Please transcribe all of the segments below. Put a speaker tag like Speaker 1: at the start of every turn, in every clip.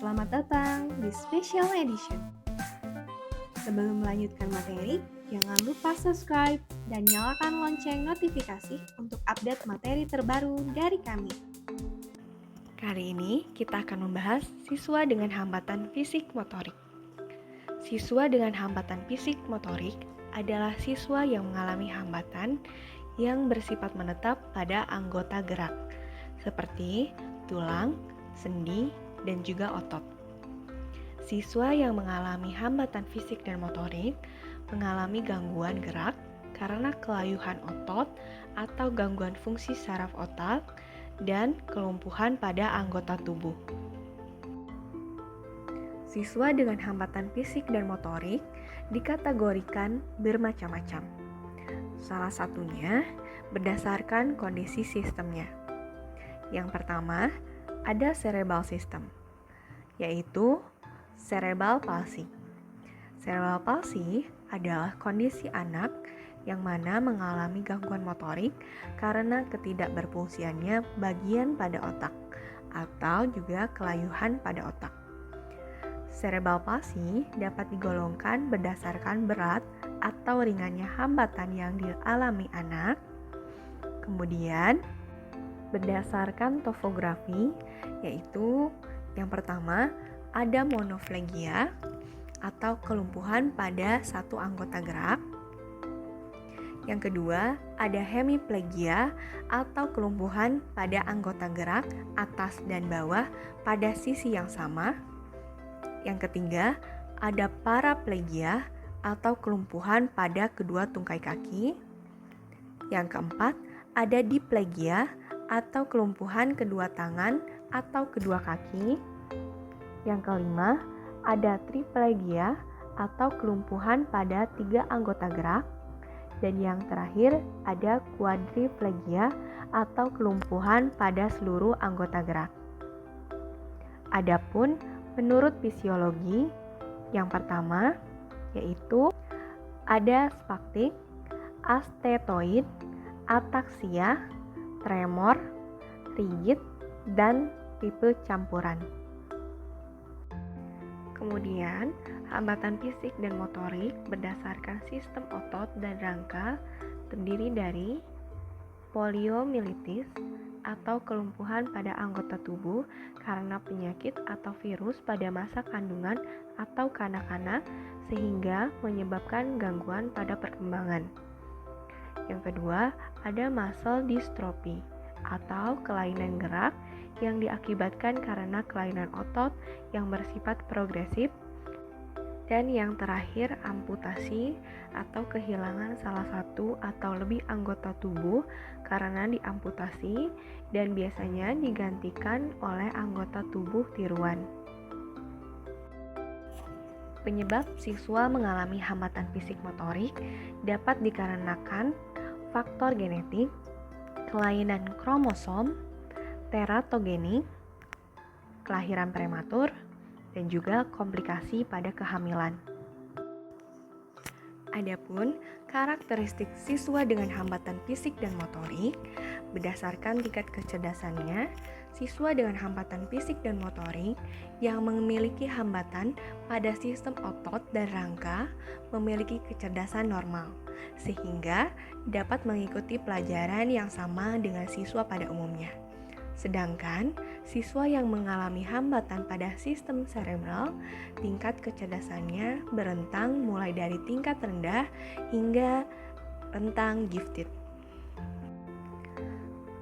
Speaker 1: Selamat datang di Special Edition. Sebelum melanjutkan materi, jangan lupa subscribe dan nyalakan lonceng notifikasi untuk update materi terbaru dari kami. Kali ini kita akan membahas siswa dengan hambatan fisik motorik. Siswa dengan hambatan fisik motorik adalah siswa yang mengalami hambatan yang bersifat menetap pada anggota gerak, seperti tulang, sendi, dan juga otot. Siswa yang mengalami hambatan fisik dan motorik mengalami gangguan gerak karena kelayuhan otot atau gangguan fungsi saraf otak dan kelumpuhan pada anggota tubuh. Siswa dengan hambatan fisik dan motorik dikategorikan bermacam-macam. Salah satunya berdasarkan kondisi sistemnya. Yang pertama, ada cerebral system, yaitu cerebral palsy. Cerebral palsy adalah kondisi anak yang mana mengalami gangguan motorik karena ketidakberfungsiannya bagian pada otak atau juga kelayuhan pada otak. Cerebral palsy dapat digolongkan berdasarkan berat atau ringannya hambatan yang dialami anak. Kemudian, berdasarkan topografi, yaitu yang pertama ada monoplegia atau kelumpuhan pada satu anggota gerak. Yang kedua, ada hemiplegia atau kelumpuhan pada anggota gerak atas dan bawah pada sisi yang sama. Yang ketiga, ada paraplegia atau kelumpuhan pada kedua tungkai kaki. Yang keempat, ada diplegia atau kelumpuhan kedua tangan atau kedua kaki. Yang kelima, ada triplegia atau kelumpuhan pada 3 anggota gerak. Dan yang terakhir, ada quadriplegia atau kelumpuhan pada seluruh anggota gerak. Adapun menurut fisiologi, yang pertama yaitu ada spastik, astetoid, ataksia, tremor, rigid, dan tipe campuran. Kemudian, hambatan fisik dan motorik berdasarkan sistem otot dan rangka terdiri dari poliomyelitis atau kelumpuhan pada anggota tubuh karena penyakit atau virus pada masa kandungan atau kanak-kanak sehingga menyebabkan gangguan pada perkembangan. Yang kedua, ada muscle dystrophy atau kelainan gerak yang diakibatkan karena kelainan otot yang bersifat progresif. Dan yang terakhir, amputasi atau kehilangan salah satu atau lebih anggota tubuh karena diamputasi dan biasanya digantikan oleh anggota tubuh tiruan. Penyebab siswa mengalami hambatan fisik motorik dapat dikarenakan faktor genetik, kelainan kromosom, teratogenik, kelahiran prematur, dan juga komplikasi pada kehamilan. Adapun karakteristik siswa dengan hambatan fisik dan motorik berdasarkan tingkat kecerdasannya, siswa dengan hambatan fisik dan motorik yang memiliki hambatan pada sistem otot dan rangka memiliki kecerdasan normal, sehingga dapat mengikuti pelajaran yang sama dengan siswa pada umumnya. Sedangkan siswa yang mengalami hambatan pada sistem cerebral, tingkat kecerdasannya berentang mulai dari tingkat rendah hingga rentang gifted.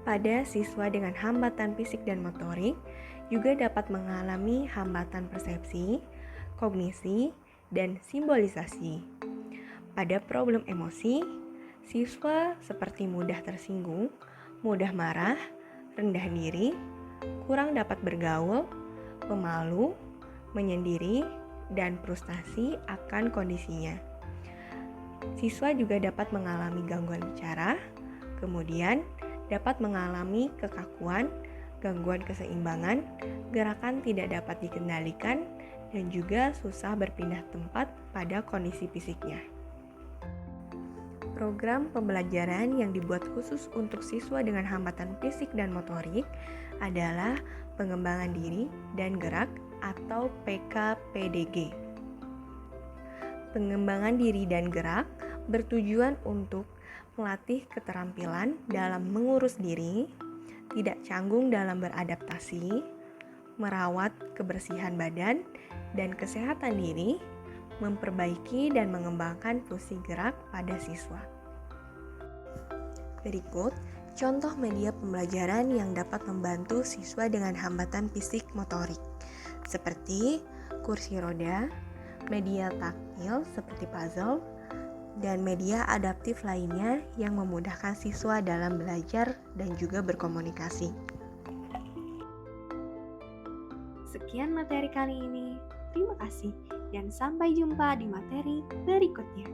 Speaker 1: Pada siswa dengan hambatan fisik dan motorik juga dapat mengalami hambatan persepsi, kognisi, dan simbolisasi. Pada problem emosi, siswa seperti mudah tersinggung, mudah marah, rendah diri, kurang dapat bergaul, pemalu, menyendiri, dan frustasi akan kondisinya. Siswa juga dapat mengalami gangguan bicara, kemudian dapat mengalami kekakuan, gangguan keseimbangan, gerakan tidak dapat dikendalikan, dan juga susah berpindah tempat pada kondisi fisiknya. Program pembelajaran yang dibuat khusus untuk siswa dengan hambatan fisik dan motorik adalah pengembangan diri dan gerak
Speaker 2: atau PKPDG. Pengembangan diri dan gerak bertujuan untuk melatih keterampilan dalam mengurus diri, tidak canggung dalam beradaptasi, merawat kebersihan badan dan kesehatan diri, memperbaiki dan mengembangkan fungsi gerak pada siswa. Berikut contoh media pembelajaran yang dapat membantu siswa dengan hambatan fisik motorik, seperti kursi roda, media taktil seperti puzzle, dan media adaptif lainnya yang memudahkan siswa dalam belajar dan juga berkomunikasi.
Speaker 1: Sekian materi kali ini. Terima kasih dan sampai jumpa di materi berikutnya.